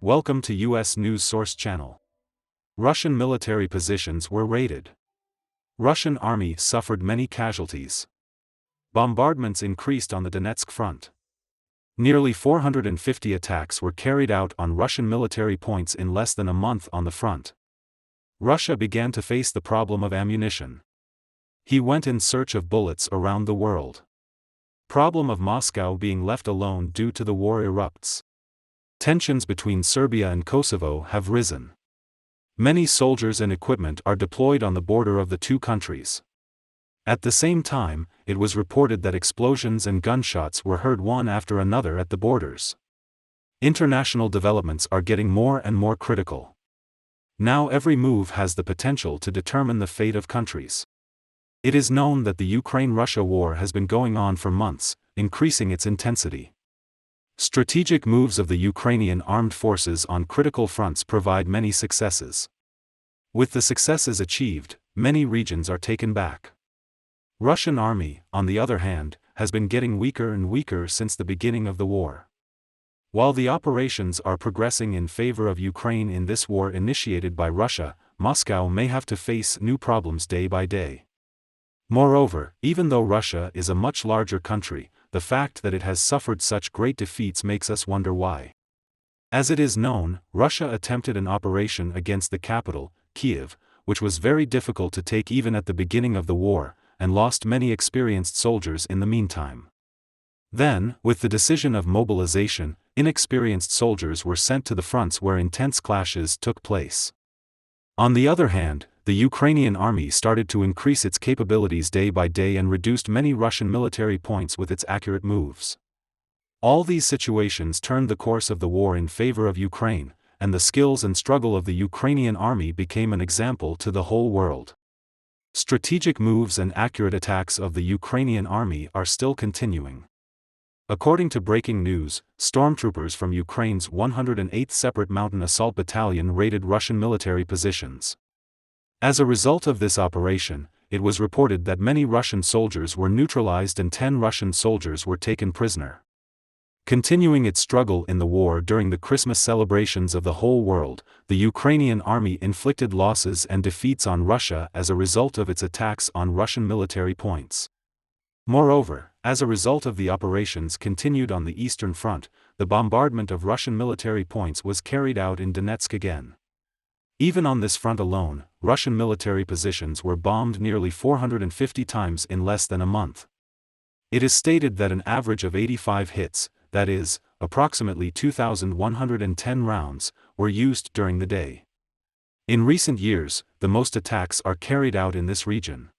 Welcome to U.S. News Source Channel. Russian military positions were raided. Russian army suffered many casualties. Bombardments increased on the Donetsk front. Nearly 450 attacks were carried out on Russian military points in less than a month on the front. Russia began to face the problem of ammunition. He went in search of bullets around the world. Problem of Moscow being left alone due to the war erupts. Tensions between Serbia and Kosovo have risen. Many soldiers and equipment are deployed on the border of the two countries. At the same time, it was reported that explosions and gunshots were heard one after another at the borders. International developments are getting more and more critical. Now every move has the potential to determine the fate of countries. It is known that the Ukraine-Russia war has been going on for months, increasing its intensity. Strategic moves of the Ukrainian armed forces on critical fronts provide many successes. With the successes achieved, many regions are taken back. Russian army, on the other hand, has been getting weaker and weaker since the beginning of the war. While the operations are progressing in favor of Ukraine in this war initiated by Russia, Moscow may have to face new problems day by day. Moreover, even though Russia is a much larger country, the fact that it has suffered such great defeats makes us wonder why. As it is known, Russia attempted an operation against the capital, Kiev, which was very difficult to take even at the beginning of the war, and lost many experienced soldiers in the meantime. Then, with the decision of mobilization, inexperienced soldiers were sent to the fronts where intense clashes took place. On the other hand, the Ukrainian army started to increase its capabilities day by day and reduced many Russian military points with its accurate moves. All these situations turned the course of the war in favor of Ukraine, and the skills and struggle of the Ukrainian army became an example to the whole world. Strategic moves and accurate attacks of the Ukrainian army are still continuing. According to breaking news, stormtroopers from Ukraine's 108th Separate Mountain Assault Battalion raided Russian military positions. As a result of this operation, it was reported that many Russian soldiers were neutralized and 10 Russian soldiers were taken prisoner. Continuing its struggle in the war during the Christmas celebrations of the whole world, the Ukrainian army inflicted losses and defeats on Russia as a result of its attacks on Russian military points. Moreover, as a result of the operations continued on the Eastern Front, the bombardment of Russian military points was carried out in Donetsk again. Even on this front alone, Russian military positions were bombed nearly 450 times in less than a month. It is stated that an average of 85 hits, that is, approximately 2,110 rounds, were used during the day. In recent years, the most attacks are carried out in this region.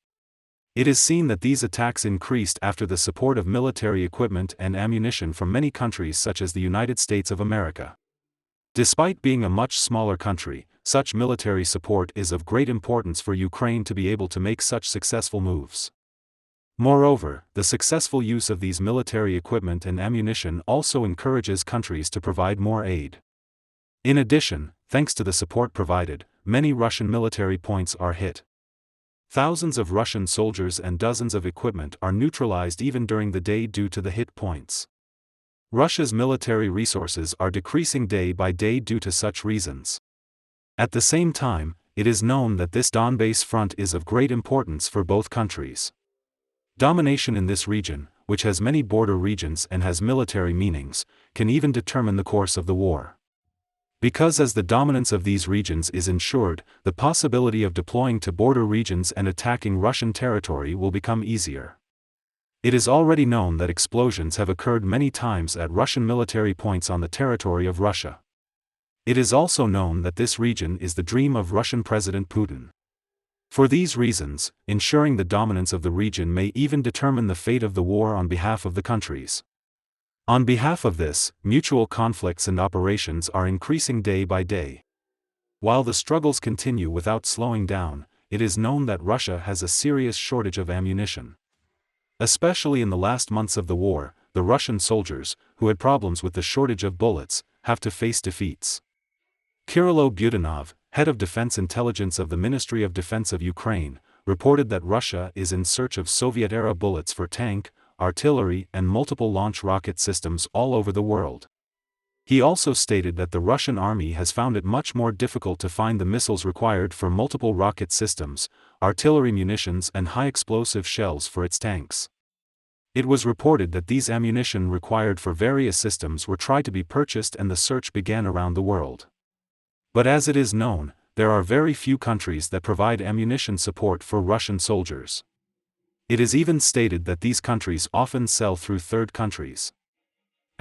It is seen that these attacks increased after the support of military equipment and ammunition from many countries such as the United States of America. Despite being a much smaller country, such military support is of great importance for Ukraine to be able to make such successful moves. Moreover, the successful use of these military equipment and ammunition also encourages countries to provide more aid. In addition, thanks to the support provided, many Russian military points are hit. Thousands of Russian soldiers and dozens of equipment are neutralized even during the day due to the hit points. Russia's military resources are decreasing day by day due to such reasons. At the same time, it is known that this Donbass front is of great importance for both countries. Domination in this region, which has many border regions and has military meanings, can even determine the course of the war. Because as the dominance of these regions is ensured, the possibility of deploying to border regions and attacking Russian territory will become easier. It is already known that explosions have occurred many times at Russian military points on the territory of Russia. It is also known that this region is the dream of Russian President Putin. For these reasons, ensuring the dominance of the region may even determine the fate of the war on behalf of the countries. On behalf of this, mutual conflicts and operations are increasing day by day. While the struggles continue without slowing down, it is known that Russia has a serious shortage of ammunition. Especially in the last months of the war, the Russian soldiers, who had problems with the shortage of bullets, have to face defeats. Kirilo Budanov, head of defense intelligence of the Ministry of Defense of Ukraine, reported that Russia is in search of Soviet-era bullets for tank, artillery and multiple launch rocket systems all over the world. He also stated that the Russian army has found it much more difficult to find the missiles required for multiple rocket systems, artillery munitions and high-explosive shells for its tanks. It was reported that these ammunition required for various systems were tried to be purchased and the search began around the world. But as it is known, there are very few countries that provide ammunition support for Russian soldiers. It is even stated that these countries often sell through third countries.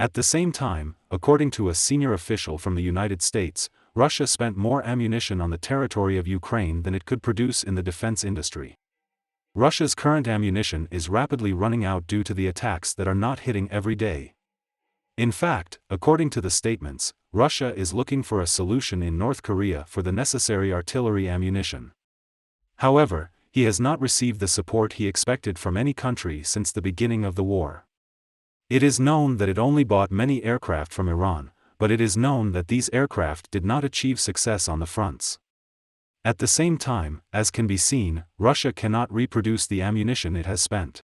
At the same time, according to a senior official from the United States, Russia spent more ammunition on the territory of Ukraine than it could produce in the defense industry. Russia's current ammunition is rapidly running out due to the attacks that are not hitting every day. In fact, according to the statements, Russia is looking for a solution in North Korea for the necessary artillery ammunition. However, he has not received the support he expected from any country since the beginning of the war. It is known that it only bought many aircraft from Iran, but it is known that these aircraft did not achieve success on the fronts. At the same time, as can be seen, Russia cannot reproduce the ammunition it has spent.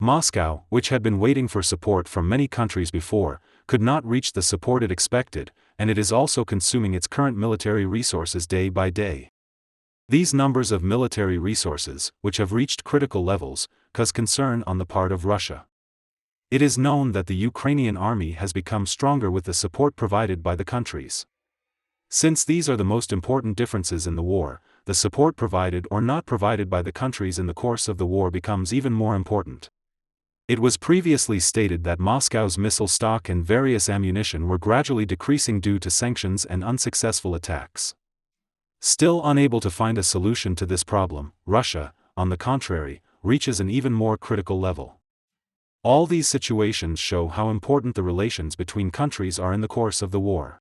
Moscow, which had been waiting for support from many countries before, could not reach the support it expected, and it is also consuming its current military resources day by day. These numbers of military resources, which have reached critical levels, cause concern on the part of Russia. It is known that the Ukrainian army has become stronger with the support provided by the countries. Since these are the most important differences in the war, the support provided or not provided by the countries in the course of the war becomes even more important. It was previously stated that Moscow's missile stock and various ammunition were gradually decreasing due to sanctions and unsuccessful attacks. Still unable to find a solution to this problem, Russia, on the contrary, reaches an even more critical level. All these situations show how important the relations between countries are in the course of the war.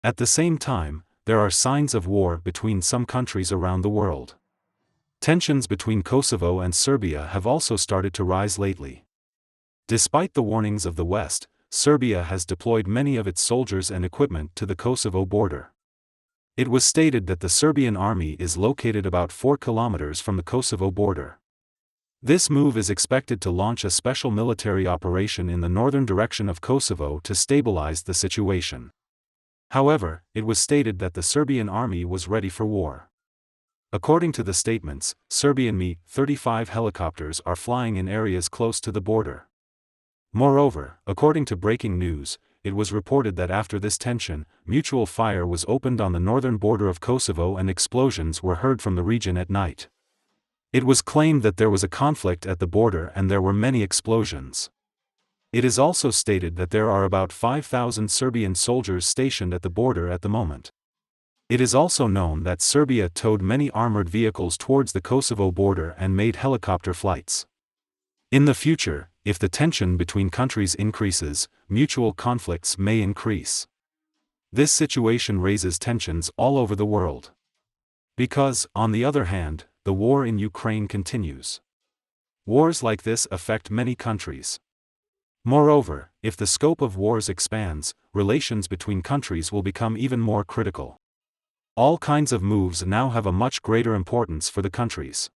At the same time, there are signs of war between some countries around the world. Tensions between Kosovo and Serbia have also started to rise lately. Despite the warnings of the West, Serbia has deployed many of its soldiers and equipment to the Kosovo border. It was stated that the Serbian army is located about 4 kilometers from the Kosovo border. This move is expected to launch a special military operation in the northern direction of Kosovo to stabilize the situation. However, it was stated that the Serbian army was ready for war. According to the statements, Serbian Mi-35 helicopters are flying in areas close to the border. Moreover, according to breaking news, it was reported that after this tension, mutual fire was opened on the northern border of Kosovo and explosions were heard from the region at night. It was claimed that there was a conflict at the border and there were many explosions. It is also stated that there are about 5,000 Serbian soldiers stationed at the border at the moment. It is also known that Serbia towed many armored vehicles towards the Kosovo border and made helicopter flights. In the future, if the tension between countries increases, mutual conflicts may increase. This situation raises tensions all over the world. Because, on the other hand, the war in Ukraine continues. Wars like this affect many countries. Moreover, if the scope of wars expands, relations between countries will become even more critical. All kinds of moves now have a much greater importance for the countries.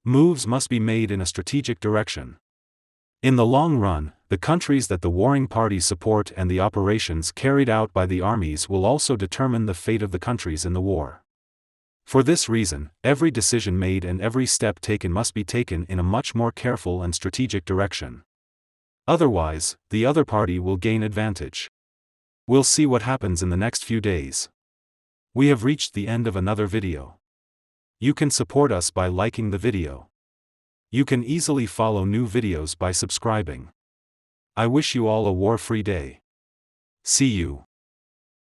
Moves must be made in a strategic direction. In the long run, the countries that the warring parties support and the operations carried out by the armies will also determine the fate of the countries in the war. For this reason, every decision made and every step taken must be taken in a much more careful and strategic direction. Otherwise, the other party will gain advantage. We'll see what happens in the next few days. We have reached the end of another video. You can support us by liking the video. You can easily follow new videos by subscribing. I wish you all a war-free day. See you.